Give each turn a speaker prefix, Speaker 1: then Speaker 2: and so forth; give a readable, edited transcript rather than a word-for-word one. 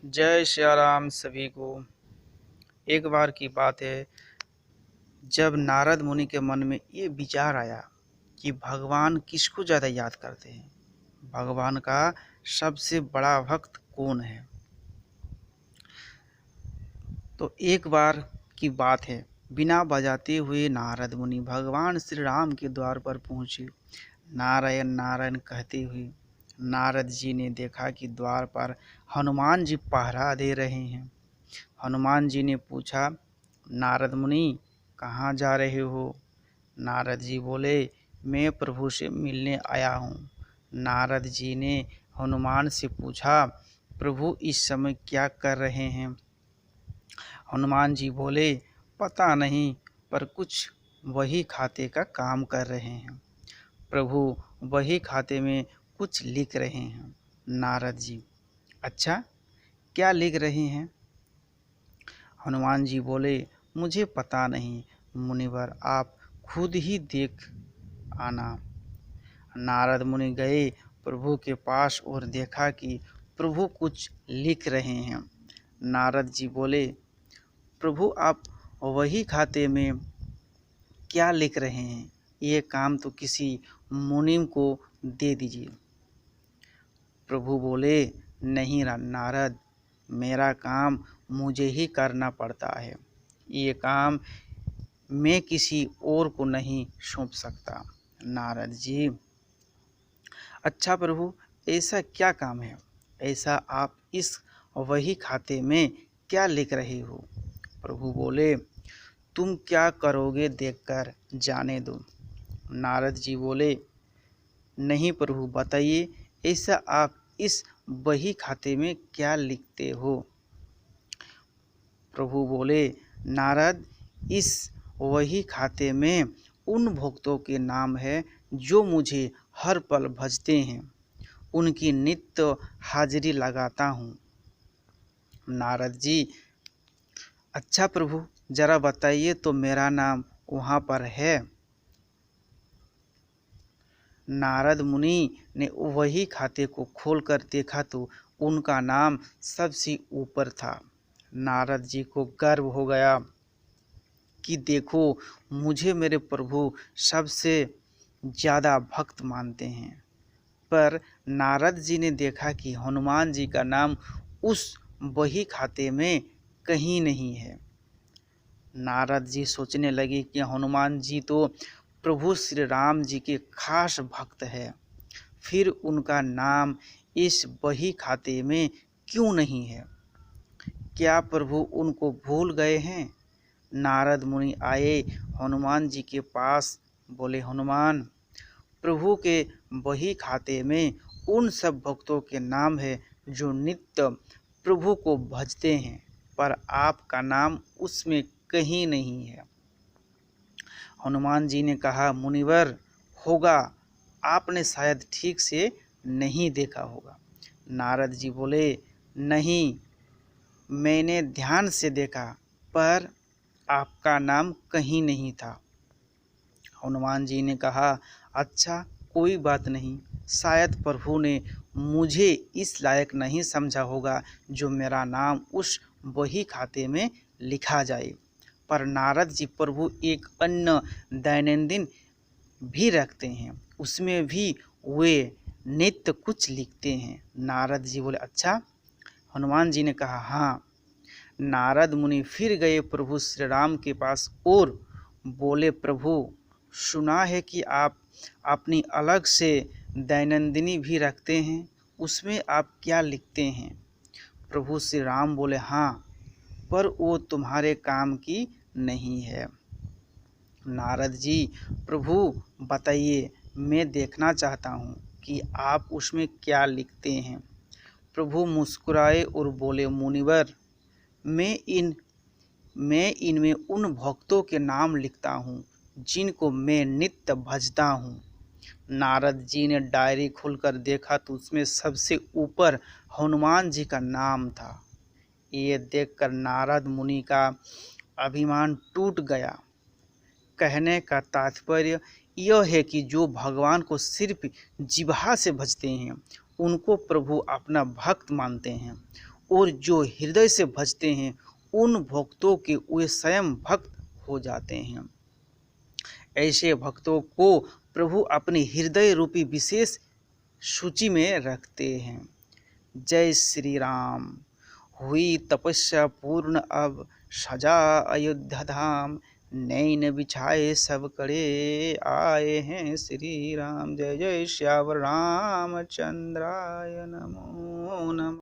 Speaker 1: जय श्री राम सभी को। एक बार की बात है, जब नारद मुनि के मन में ये विचार आया कि भगवान किसको ज़्यादा याद करते हैं, भगवान का सबसे बड़ा भक्त कौन है। तो एक बार की बात है, बिना बजाते हुए नारद मुनि भगवान श्री राम के द्वार पर पहुँचे। नारायण नारायण कहते हुए नारद जी ने देखा कि द्वार पर हनुमान जी पहरा दे रहे हैं। हनुमान जी ने पूछा, नारद मुनि कहाँ जा रहे हो। नारद जी बोले, मैं प्रभु से मिलने आया हूँ। नारद जी ने हनुमान से पूछा, प्रभु इस समय क्या कर रहे हैं। हनुमान जी बोले, पता नहीं, पर कुछ वही खाते का काम कर रहे हैं। प्रभु वही खाते में कुछ लिख रहे हैं। नारद जी, अच्छा, क्या लिख रहे हैं। हनुमान जी बोले, मुझे पता नहीं मुनिवर, आप खुद ही देख आना। नारद मुनि गए प्रभु के पास और देखा कि प्रभु कुछ लिख रहे हैं। नारद जी बोले, प्रभु आप वही खाते में क्या लिख रहे हैं, ये काम तो किसी मुनिम को दे दीजिए। प्रभु बोले, नहीं नारद, मेरा काम मुझे ही करना पड़ता है, ये काम मैं किसी और को नहीं सौंप सकता। नारद जी, अच्छा प्रभु, ऐसा क्या काम है, ऐसा आप इस वही खाते में क्या लिख रहे हो। प्रभु बोले, तुम क्या करोगे देखकर जाने दो। नारद जी बोले, नहीं प्रभु बताइए, ऐसा आप इस बही खाते में क्या लिखते हो। प्रभु बोले, नारद, इस वही खाते में उन भक्तों के नाम है जो मुझे हर पल भजते हैं, उनकी नित्य हाजिरी लगाता हूँ। नारद जी, अच्छा प्रभु, जरा बताइए तो मेरा नाम वहाँ पर है। नारद मुनि ने वही खाते को खोलकर देखा तो उनका नाम सबसे ऊपर था। नारद जी को गर्व हो गया कि देखो, मुझे मेरे प्रभु सबसे ज़्यादा भक्त मानते हैं। पर नारद जी ने देखा कि हनुमान जी का नाम उस बही खाते में कहीं नहीं है। नारद जी सोचने लगे कि हनुमान जी तो प्रभु श्री राम जी के खास भक्त है, फिर उनका नाम इस बही खाते में क्यों नहीं है। क्या प्रभु उनको भूल गए हैं। नारद मुनि आए हनुमान जी के पास, बोले, हनुमान, प्रभु के बही खाते में उन सब भक्तों के नाम है जो नित्य प्रभु को भजते हैं, पर आपका नाम उसमें कहीं नहीं है। हनुमान जी ने कहा, मुनिवर, होगा, आपने शायद ठीक से नहीं देखा होगा। नारद जी बोले, नहीं, मैंने ध्यान से देखा, पर आपका नाम कहीं नहीं था। हनुमान जी ने कहा, अच्छा, कोई बात नहीं, शायद प्रभु ने मुझे इस लायक नहीं समझा होगा जो मेरा नाम उस बही खाते में लिखा जाए। पर नारद जी, प्रभु एक अन्य दैनंदिन भी रखते हैं, उसमें भी वे नित्य कुछ लिखते हैं। नारद जी बोले, अच्छा। हनुमान जी ने कहा, हाँ। नारद मुनि फिर गए प्रभु श्री राम के पास और बोले, प्रभु, सुना है कि आप अपनी अलग से दैनंदिनी भी रखते हैं, उसमें आप क्या लिखते हैं। प्रभु श्री राम बोले, हाँ, पर वो तुम्हारे काम की नहीं है। नारद जी, प्रभु बताइए, मैं देखना चाहता हूँ कि आप उसमें क्या लिखते हैं। प्रभु मुस्कुराए और बोले, मुनिवर, मैं इनमें उन भक्तों के नाम लिखता हूँ जिनको मैं नित्य भजता हूँ। नारद जी ने डायरी खोलकर देखा तो उसमें सबसे ऊपर हनुमान जी का नाम था। ये देखकर नारद मुनि का अभिमान टूट गया। कहने का तात्पर्य यह है कि जो भगवान को सिर्फ जिह्वा से भजते हैं, उनको प्रभु अपना भक्त मानते हैं, और जो हृदय से भजते हैं उन भक्तों के वे स्वयं भक्त हो जाते हैं। ऐसे भक्तों को प्रभु अपने हृदय रूपी विशेष सूची में रखते हैं। जय श्री राम। हुई तपस्या पूर्ण अब सजा अयोध्या धाम, नैन बिछाए सब करे आए हैं श्री राम। जय जय श्यावर रामचंद्राय नमो नमः।